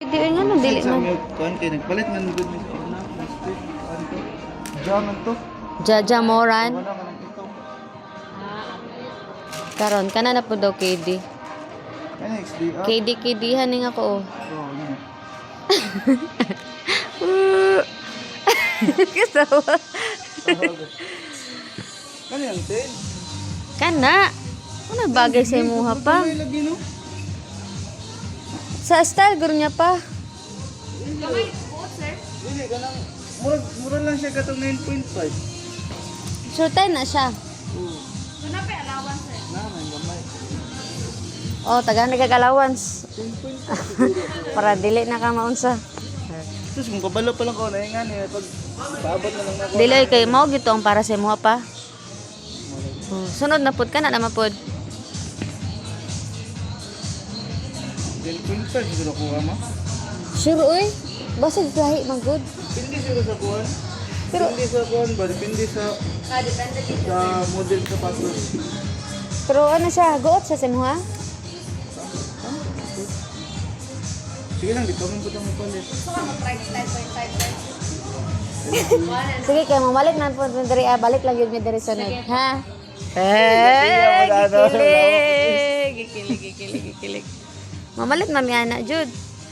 Di nga no dili Sa man. milk kuan kay nagpalit man good ni na. Stick kuan to. Jaman to. Jaja Moran. Wala man ito. Karon kana na po daw KD. Ano XDR? KD haning ako. Oh, yun. Kasawa. Ano yan, Ted? Kana. Ano bagay sa imuha pa? May lagi, no? Sa style guro niya pa. Dili ka lang. Mura lang siya katong 9.5. Sure tayo na siya. Naman, gamay. Oh, taga nagag-allowance. 10.5. Para dili na ka maunsa. Sus, kung kabalo pa lang ko, naingan eh. Pag paabot na lang ako. Dili kay mao gito ang para sa imuha pa. Oh, sunod na pud kana naman pud. 10.5 siguro kuha mo. Sure oy. Basig lahi man good. Depende siguro sa kuhan. Pero- Depende sa kuhan ba? Depende sa model sa patos. Pero ano siya, guot siya sa imuha? Sige lang, di pa man po itong mapalit. Sige kay mamalik na pud diri balik lang yun mi diri sunod. Ha? Gikilig. Mamalit mami ana jud.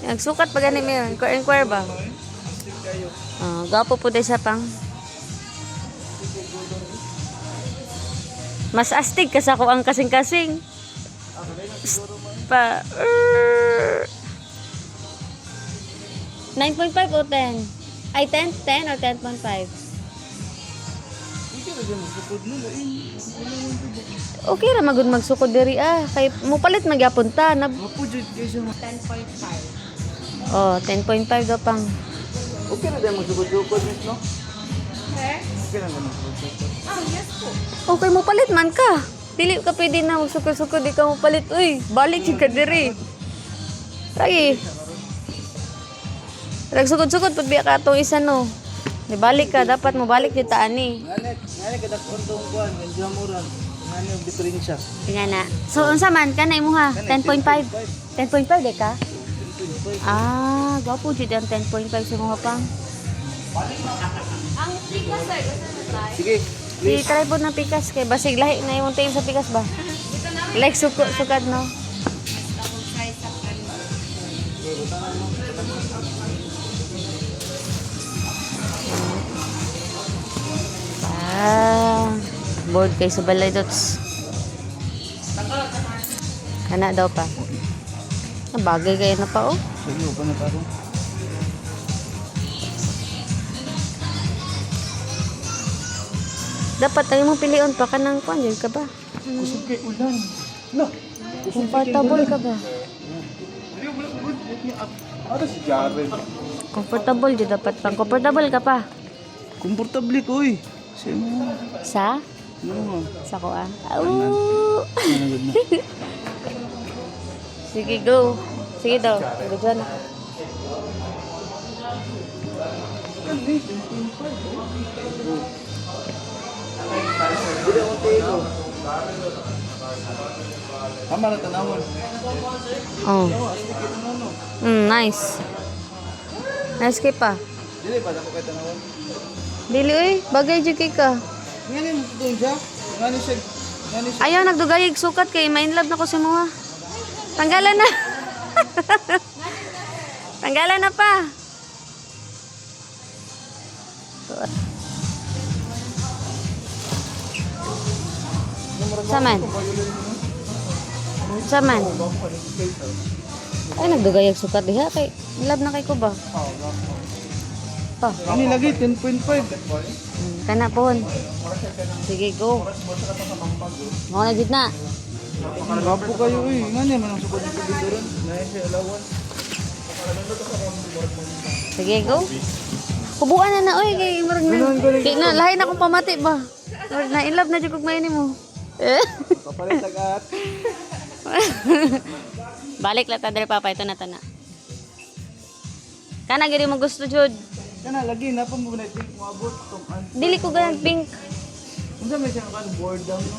Nagsukat pa gani mi inquire ba? Ah, gapo po sa pang. Mas astig ka sa ko ang kasing-kasing. Pa 9.5 o 10? Ay 10 or 10.5? Hindi ka dyan magsukod mo. Okay ra magud magsukod diri kay mo palit magyapon ta na. Mapo dyan kayo siya. Oh, 10.5 daw pang. Okay na dyan magsukod-sukod, miss, no? Okay na dyan magsukod-sukod. Okay mo palit man ka. Dili ka pwede na magsukod-sukod di ka mo palit. Uy, balik jud ka diri. Lagi. Nagsukod-sukod pud biya ka atong isa no. Di balik ka dapat mo balik jud ta ani. Ngani kadak kontong kuan, medyo muran. Ngani ang diferensya. Tingnan na. So unsa man kanay mo ha? 10.5. 10.5 de ka? Ah, gwapo jud ang 10.5 sa mga pang. Sige, I-try po ng pikas kay basig lahi na yung tayo sa pikas ba? Like sukad no? Board kay sa balay dots. Kana daw pa. Ang bagay kayo na pa oh. sige, pa na taro. Dapat tayo mo pilion pa ka ng kwan ka ba? Kusog kay ulan. No. Comfortable ka ba? Ano si Jared? Comfortable jud dapat pang comfortable ka pa. Komportable ko eh. Sige mo. Sa? No. Sa ko ah. Ano na? Sige, go. Sige daw. Go dyan. Dili ako tilo. Tama na tanawon. Oh. Nice. Nice kay pa. Dili ba ako kay tanawon? Dili oy, bagay jud kay ka. Ngani mo doon siya? Ngani siya? Ngani siya? Ayaw nagdugayig sukat kay main love na ko si Moa. Tanggalan na. Tanggalan na pa. Saman. Saman. Ay nagdugayag sukat diha kay love na kay ko ba? Pa. Ini lagi 10.5. Kana pon. Sige go. Mo na gid na. Gapo kayo eh. Ngani man ang sukod ng pagbiduran. Naay siya alawan. Sige go. Kubuan na oy kay murag na. Di na lahi na akong pamati ba. Murag na in love na jud kog may nimo. Papalit agad. Balik la ta diri papa ito na tana. Kana gid mo gusto jud. Kana lagi na pa mo na think moabot tong an. Dili ko ganang pink. Unsa may siya kan board down no?